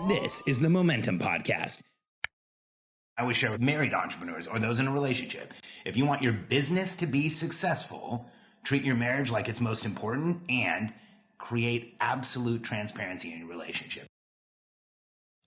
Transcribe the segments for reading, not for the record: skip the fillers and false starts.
This is the Momentum Podcast. I always share with married entrepreneurs or those in a relationship. If you want your business to be successful, treat your marriage like it's most important and create absolute transparency in your relationship.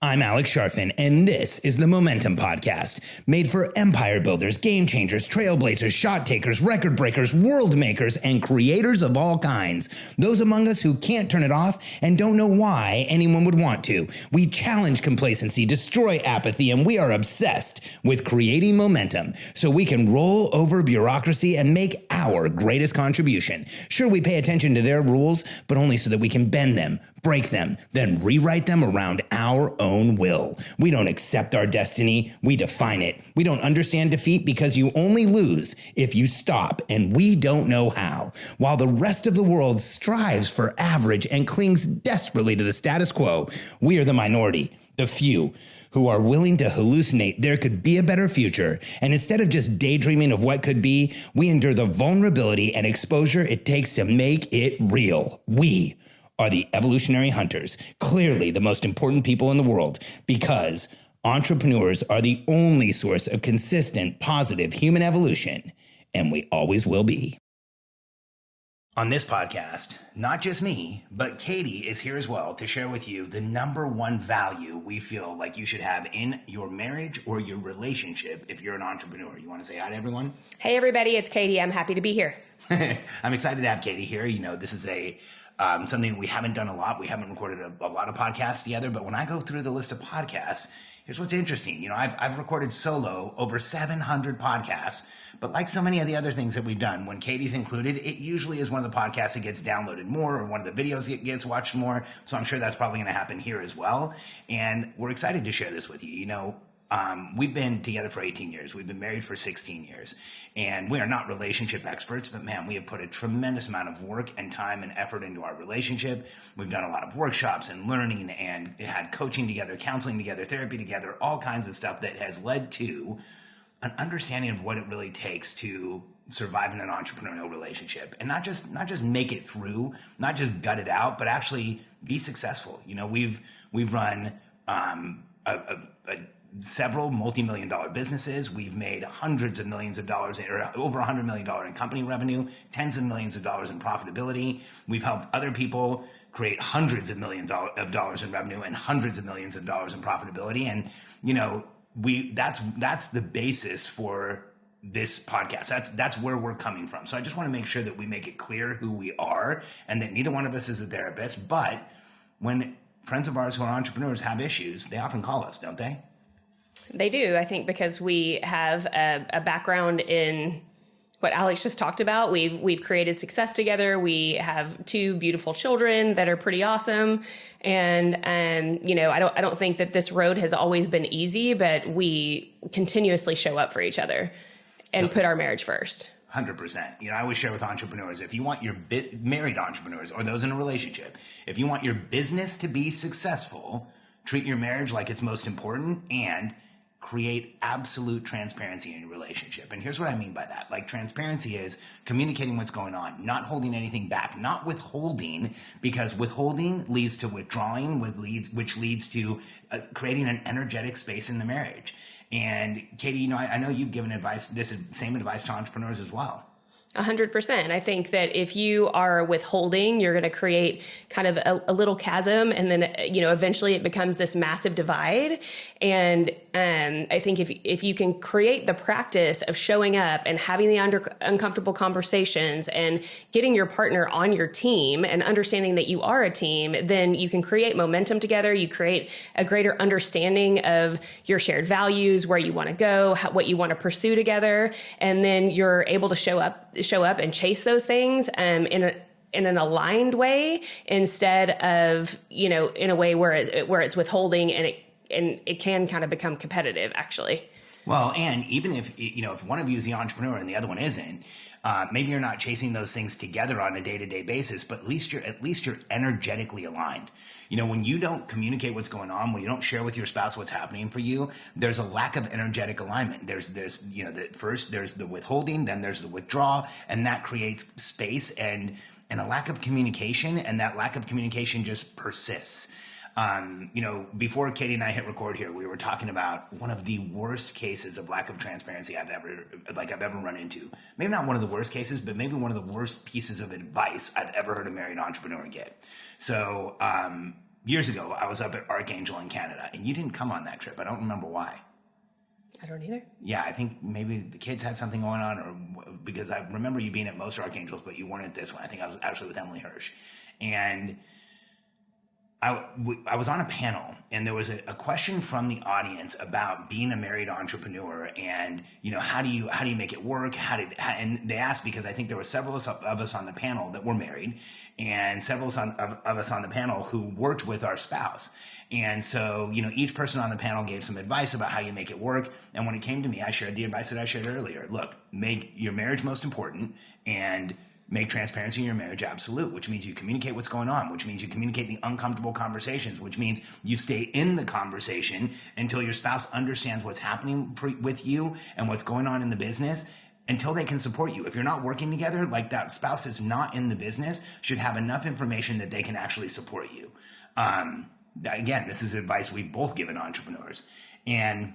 I'm Alex Sharfin, and this is the Momentum Podcast, made for empire builders, game changers, trailblazers, shot takers, record breakers, world makers, and creators of all kinds. Those among us who can't turn it off and don't know why anyone would want to. We challenge complacency, destroy apathy, and we are obsessed with creating momentum so we can roll over bureaucracy and make our greatest contribution. Sure, we pay attention to their rules, but only so that we can bend them, break them, then rewrite them around our own will. We don't accept our destiny, we define it. We don't understand defeat because you only lose if you stop, and we don't know how. While the rest of the world strives for average and clings desperately to the status quo, we are the minority, the few, who are willing to hallucinate there could be a better future. And instead of just daydreaming of what could be, we endure the vulnerability and exposure it takes to make it real. We are the evolutionary hunters, clearly the most important people in the world, because entrepreneurs are the only source of consistent, positive human evolution, and we always will be. On this podcast, not just me, but Katie is here as well to share with you the number one value we feel like you should have in your marriage or your relationship if you're an entrepreneur. You want to say hi to everyone? Hey, everybody. It's Katie. I'm happy to be here. I'm excited to have Katie here. You know, this is something we haven't done a lot. We haven't recorded a lot of podcasts together, but when I go through the list of podcasts, here's what's interesting. You know, I've recorded solo over 700 podcasts, but like so many of the other things that we've done, when Katie's included, it usually is one of the podcasts that gets downloaded more or one of the videos that gets watched more. So I'm sure that's probably going to happen here as well. And we're excited to share this with you. You know, we've been together for 18 years. We've been married for 16 years. And we are not relationship experts, but man, we have put a tremendous amount of work and time and effort into our relationship. We've done a lot of workshops and learning and had coaching together, counseling together, therapy together, all kinds of stuff that has led to an understanding of what it really takes to survive in an entrepreneurial relationship and not just make it through, not just gut it out, but actually be successful. You know, we've run, several multi-million-dollar businesses. We've made hundreds of millions of dollars, or over $100 million in company revenue, tens of millions of dollars in profitability. We've helped other people create hundreds of millions of dollars in revenue and hundreds of millions of dollars in profitability. And, you know, that's the basis for this podcast. That's where we're coming from. So I just want to make sure that we make it clear who we are and that neither one of us is a therapist. But when friends of ours who are entrepreneurs have issues, they often call us, don't they? They do, I think, because we have a background in what Alex just talked about. We've created success together. We have two beautiful children that are pretty awesome. And, you know, I don't think that this road has always been easy, but we continuously show up for each other and put our marriage first. 100%. You know, I always share with entrepreneurs, if you want your married entrepreneurs or those in a relationship, if you want your business to be successful, treat your marriage like it's most important and create absolute transparency in your relationship. And here's what I mean by that. Like, transparency is communicating what's going on, not holding anything back, not withholding, because withholding leads to withdrawing, which leads to creating an energetic space in the marriage. And Katie, you know, I know you've given this same advice to entrepreneurs as well. 100%. I think that if you are withholding, you're going to create kind of a little chasm, and then, you know, eventually it becomes this massive divide. And I think if you can create the practice of showing up and having the uncomfortable conversations and getting your partner on your team and understanding that you are a team, then you can create momentum together. You create a greater understanding of your shared values, where you want to go, what you want to pursue together. And then you're able to show up and chase those things in an aligned way, instead of, you know, in a way where it's withholding and it can kind of become competitive, actually. Well, and even if, you know, if one of you is the entrepreneur and the other one isn't, maybe you're not chasing those things together on a day-to-day basis, but at least you're energetically aligned. You know, when you don't communicate what's going on, when you don't share with your spouse what's happening for you, there's a lack of energetic alignment. There's you know, first there's the withholding, then there's the withdrawal, and that creates space and a lack of communication, and that lack of communication just persists. Before Katie and I hit record here, we were talking about one of the worst cases of lack of transparency I've ever run into. Maybe not one of the worst cases, but maybe one of the worst pieces of advice I've ever heard a married entrepreneur get. So years ago, I was up at Archangel in Canada, and you didn't come on that trip. I don't remember why. I don't either. Yeah, I think maybe the kids had something going on, or because I remember you being at most Archangels, but you weren't at this one. I think I was actually with Emily Hirsch. And I was on a panel, and there was a question from the audience about being a married entrepreneur, and how do you make it work? And they asked, because I think there were several of us on the panel that were married, and several of us on the panel who worked with our spouse. And so each person on the panel gave some advice about how you make it work. And when it came to me, I shared the advice that I shared earlier. Look, make your marriage most important, and make transparency in your marriage absolute, which means you communicate what's going on, which means you communicate the uncomfortable conversations, which means you stay in the conversation until your spouse understands what's happening with you and what's going on in the business, until they can support you. If you're not working together, like, that spouse that's not in the business should have enough information that they can actually support you. Again, this is advice we've both given entrepreneurs. And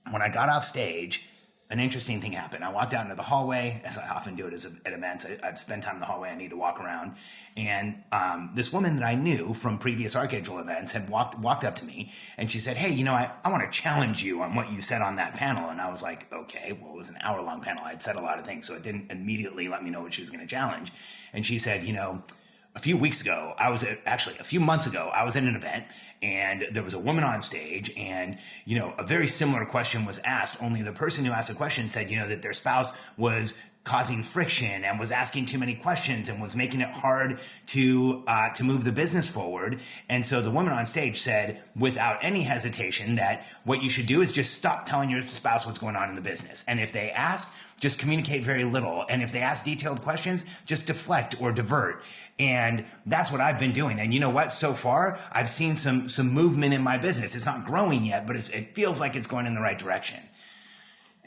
when I got off stage, an interesting thing happened. I walked out into the hallway, as I often do it at events. I've spent time in the hallway. I need to walk around. And this woman that I knew from previous Archangel events had walked up to me, and she said, "Hey, I want to challenge you on what you said on that panel." And I was like, okay, well, it was an hour-long panel. I'd said a lot of things, so it didn't immediately let me know what she was going to challenge. And she said, a few months ago, I was at an event, and there was a woman on stage, and, a very similar question was asked, only the person who asked the question said, that their spouse was causing friction and was asking too many questions and was making it hard to move the business forward. And so the woman on stage said, without any hesitation, that what you should do is just stop telling your spouse what's going on in the business. And if they ask, just communicate very little. And if they ask detailed questions, just deflect or divert. And that's what I've been doing. And you know what? So far, I've seen some movement in my business. It's not growing yet, but it feels like it's going in the right direction.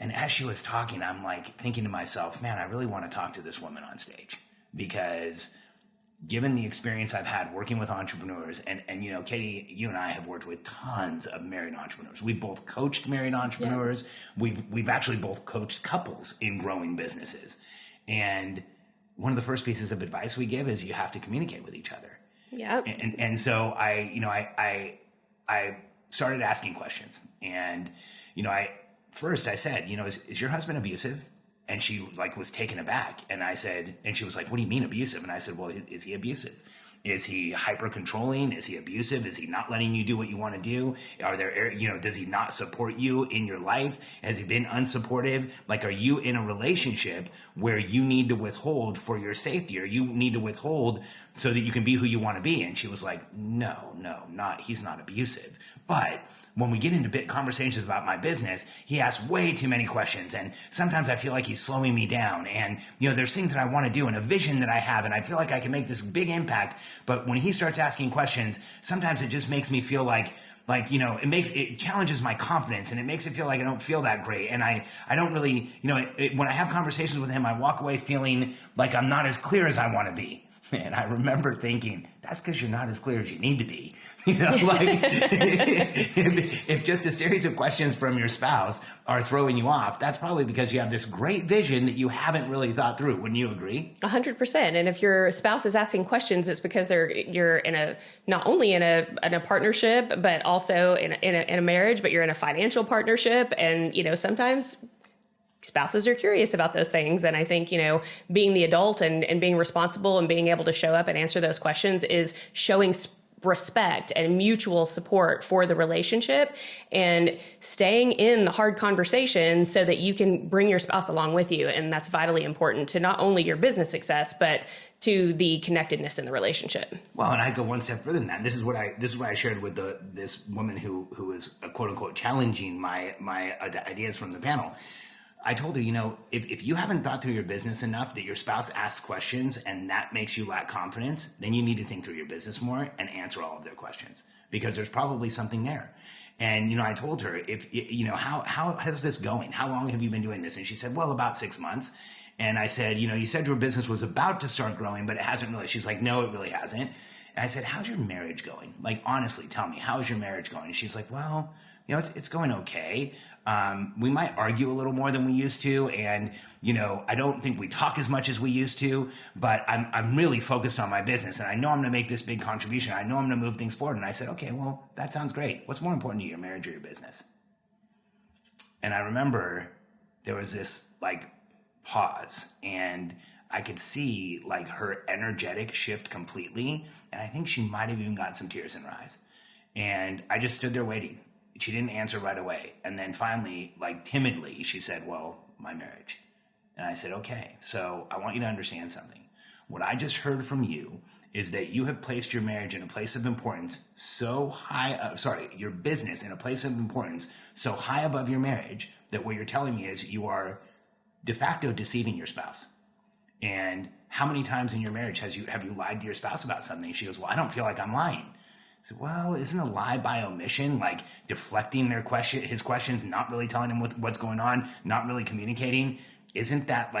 And as she was talking, I'm like thinking to myself, man, I really want to talk to this woman on stage, because given the experience I've had working with entrepreneurs, and Katie, you and I have worked with tons of married entrepreneurs. We've both coached married entrepreneurs. Yeah. We've actually both coached couples in growing businesses. And one of the first pieces of advice we give is you have to communicate with each other. Yeah. And so I started asking questions, and First, I said, is your husband abusive? And she was taken aback. And I said, and she was like, what do you mean abusive? And I said, well, is he abusive? Is he hyper controlling? Is he abusive? Is he not letting you do what you want to do? Are there, does he not support you in your life? Has he been unsupportive? Are you in a relationship where you need to withhold for your safety, or you need to withhold so that you can be who you want to be? And she was like, no, he's not abusive. But when we get into conversations about my business, he asks way too many questions. And sometimes I feel like he's slowing me down. And, there's things that I want to do and a vision that I have, and I feel like I can make this big impact. But when he starts asking questions, sometimes it just makes me feel like it challenges my confidence, and it makes it feel like I don't feel that great. And I don't really, when I have conversations with him, I walk away feeling like I'm not as clear as I want to be. And I remember thinking, that's because you're not as clear as you need to be. If just a series of questions from your spouse are throwing you off, that's probably because you have this great vision that you haven't really thought through. Wouldn't you agree? 100%. And if your spouse is asking questions, it's because you're not only in a partnership, but also in a marriage, but you're in a financial partnership. And, sometimes spouses are curious about those things. And I think, being the adult and being responsible and being able to show up and answer those questions is showing respect and mutual support for the relationship, and staying in the hard conversations so that you can bring your spouse along with you. And that's vitally important to not only your business success, but to the connectedness in the relationship. Well, and I go one step further than that. This is what I shared with this woman who was quote unquote challenging my ideas from the panel. I told her, if you haven't thought through your business enough that your spouse asks questions and that makes you lack confidence, then you need to think through your business more and answer all of their questions, because there's probably something there. And, I told her, how's this going? How long have you been doing this? And she said, well, about 6 months. And I said, you said your business was about to start growing, but it hasn't really. She's like, no, it really hasn't. And I said, how's your marriage going? Like, honestly, tell me, how's your marriage going? And she's like, well, it's going okay. We might argue a little more than we used to. And, I don't think we talk as much as we used to, but I'm really focused on my business. And I know I'm going to make this big contribution. I know I'm going to move things forward. And I said, okay, well, that sounds great. What's more important to you, your marriage or your business? And I remember there was this pause, and I could see her energetic shift completely. And I think she might have even gotten some tears in her eyes. And I just stood there waiting. She didn't answer right away. And then finally, timidly, she said, well, my marriage. And I said, okay, so I want you to understand something. What I just heard from you is that you have placed your marriage in a place of importance so high, your business in a place of importance so high above your marriage that what you're telling me is you are de facto deceiving your spouse. And how many times in your marriage have you lied to your spouse about something? She goes, well, I don't feel like I'm lying. I said, well, isn't a lie by omission, deflecting his questions, not really telling him what's going on, not really communicating? Isn't that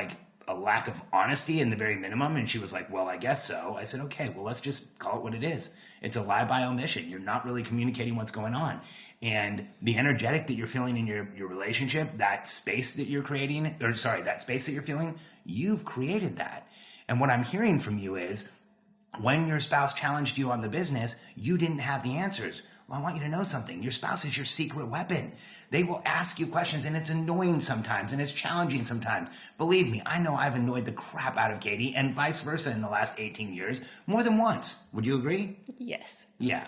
a lack of honesty in the very minimum? And she was like, well, I guess so. I said, okay, well, let's just call it what it is. It's a lie by omission. You're not really communicating what's going on. And the energetic that you're feeling in your relationship, that space that you're creating, that space that you're feeling, you've created that. And what I'm hearing from you is, when your spouse challenged you on the business, you didn't have the answers. Well, I want you to know something. Your spouse is your secret weapon. They will ask you questions, and it's annoying sometimes, and it's challenging sometimes. Believe me, I know I've annoyed the crap out of Katie, and vice versa in the last 18 years, more than once. Would you agree? Yes. Yeah,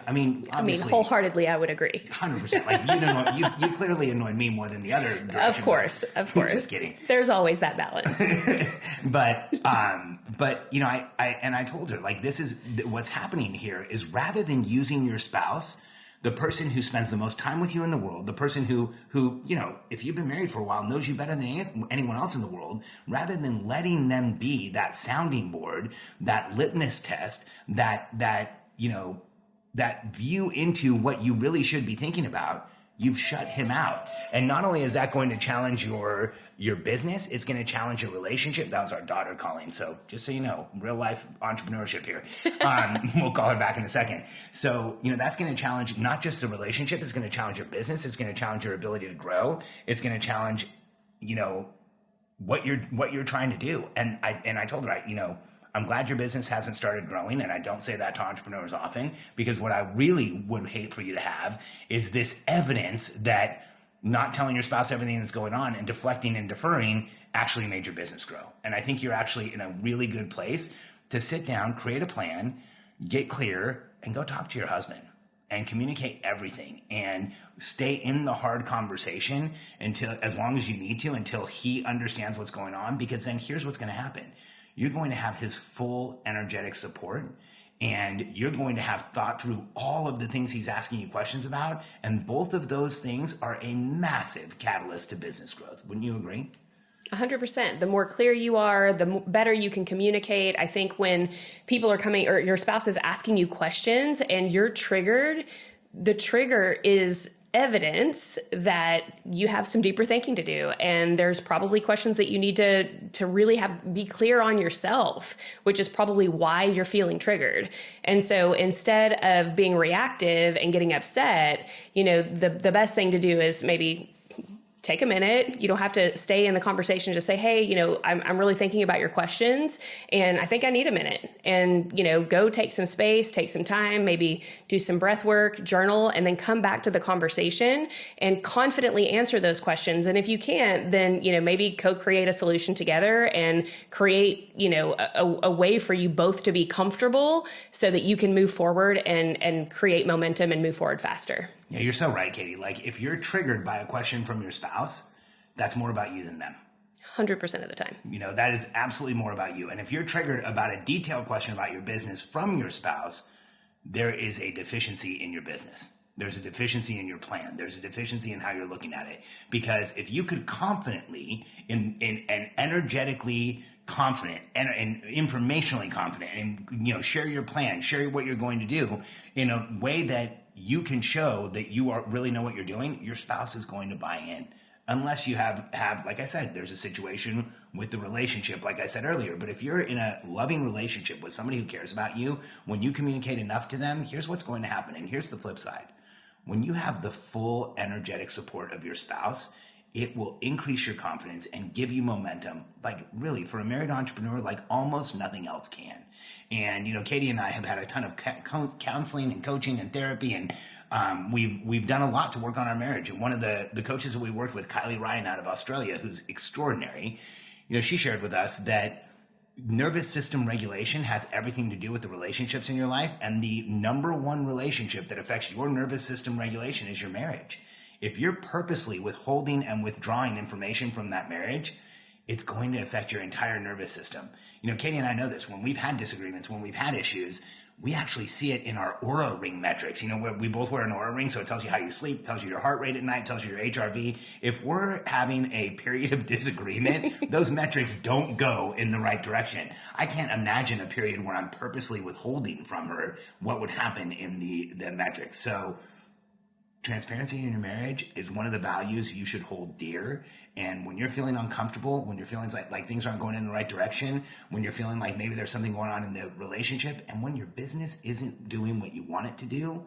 obviously. Wholeheartedly, I would agree. 100%. You clearly annoyed me more than the other direction. Of course. Just kidding. There's always that balance. But I told her, this is what's happening here is rather than using your spouse, the person who spends the most time with you in the world, the person who if you've been married for a while, knows you better than anyone else in the world, rather than letting them be that sounding board, that litmus test, that view into what you really should be thinking about, you've shut him out. And not only is that going to challenge your business, it's going to challenge your relationship. That was our daughter calling. So just so you know, real life entrepreneurship here. We'll call her back in a second. So, that's going to challenge not just the relationship. It's going to challenge your business. It's going to challenge your ability to grow. It's going to challenge, what you're trying to do. And I told her, I'm glad your business hasn't started growing, and I don't say that to entrepreneurs often, because what I really would hate for you to have is this evidence that not telling your spouse everything that's going on and deflecting and deferring actually made your business grow. And I think you're actually in a really good place to sit down, create a plan, get clear, and go talk to your husband and communicate everything and stay in the hard conversation as long as you need to, until he understands what's going on, because then here's what's going to happen. You're going to have his full energetic support, and you're going to have thought through all of the things he's asking you questions about. And both of those things are a massive catalyst to business growth. Wouldn't you agree? 100%. The more clear you are, the better you can communicate. I think when people are coming, or your spouse is asking you questions and you're triggered, the trigger is evidence that you have some deeper thinking to do. And there's probably questions that you need to really be clear on yourself, which is probably why you're feeling triggered. And so instead of being reactive and getting upset, the best thing to do is maybe take a minute. You don't have to stay in the conversation. Just say, hey, I'm really thinking about your questions, and I think I need a minute. And, go take some space, take some time, maybe do some breath work, journal, and then come back to the conversation and confidently answer those questions. And if you can't, then, maybe co-create a solution together and create, a way for you both to be comfortable so that you can move forward and create momentum and move forward faster. Yeah, you're so right, Katie. If you're triggered by a question from your spouse, that's more about you than them. 100% of the time. That is absolutely more about you. And if you're triggered about a detailed question about your business from your spouse, there is a deficiency in your business. There's a deficiency in your plan. There's a deficiency in how you're looking at it. Because if you could confidently and energetically confident and informationally confident and, share your plan, share what you're going to do in a way that you can show that you really know what you're doing, your spouse is going to buy in unless you have, like I said, there's a situation with the relationship, like I said earlier. But if you're in a loving relationship with somebody who cares about you, when you communicate enough to them, here's what's going to happen. And here's the flip side. When you have the full energetic support of your spouse, it will increase your confidence and give you momentum. Like really, for a married entrepreneur, like almost nothing else can. And, you know, Katie and I have had a ton of counseling and coaching and therapy, and we've done a lot to work on our marriage. And one of the coaches that we worked with, Kylie Ryan out of Australia, who's extraordinary, you know, she shared with us that nervous system regulation has everything to do with the relationships in your life. And the number one relationship that affects your nervous system regulation is your marriage. If you're purposely withholding and withdrawing information from that marriage, it's going to affect your entire nervous system. You know, Katie and I know this. When we've had disagreements, when we've had issues, we actually see it in our Oura Ring metrics. You know, we both wear an Oura Ring, so it tells you how you sleep, tells you your heart rate at night, tells you your HRV. If we're having a period of disagreement, those metrics don't go in the right direction. I can't imagine a period where I'm purposely withholding from her what would happen in the metrics. So transparency in your marriage is one of the values you should hold dear. And when you're feeling uncomfortable, when you're feeling like things aren't going in the right direction, when you're feeling like maybe there's something going on in the relationship, and when your business isn't doing what you want it to do,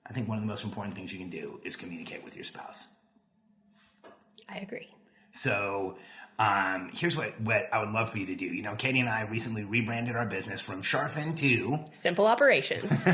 I think one of the most important things you can do is communicate with your spouse. I agree. So here's what I would love for you to do. You know, Katie and I recently rebranded our business from Sharfen to Simple Operations.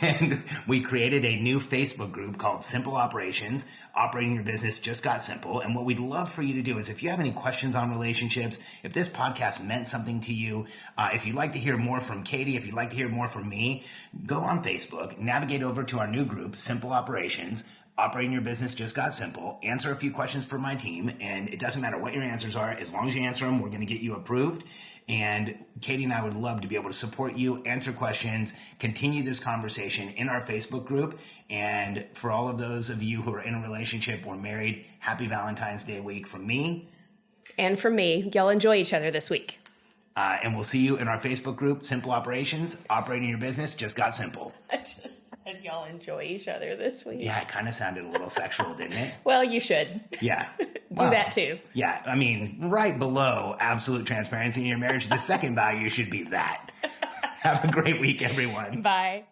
And we created a new Facebook group called Simple Operations. Operating your business just got simple. And what we'd love for you to do is, if you have any questions on relationships, if this podcast meant something to you, if you'd like to hear more from Katie, if you'd like to hear more from me, go on Facebook, navigate over to our new group, Simple Operations. Operating your business just got simple. Answer a few questions for my team, and it doesn't matter what your answers are. As long as you answer them, we're going to get you approved. And Katie and I would love to be able to support you, answer questions, continue this conversation in our Facebook group. And for all of those of you who are in a relationship or married, happy Valentine's Day week from me. And from me. Y'all enjoy each other this week. And we'll see you in our Facebook group, Simple Operations. Operating your business just got simple. I just said y'all enjoy each other this week. Yeah, it kind of sounded a little sexual, didn't it? Well, you should. Yeah. Do that too. Yeah. I mean, right below absolute transparency in your marriage, the second value should be that. Have a great week, everyone. Bye.